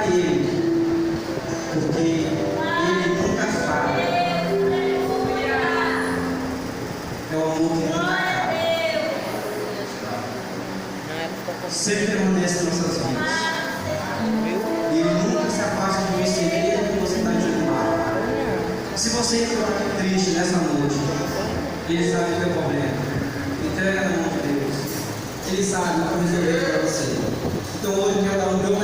para Ele, porque Ele nunca falha. É o amor que nunca acaba. Sempre permanece em nossas vidas. E Ele nunca se afasta de você, mesmo que você está desanimado. Se você entrou aqui triste nessa noite, Ele sabe o que é o problema. Entrega na mão de Deus. Ele sabe o que resolver para você. Então hoje eu quero dar um meu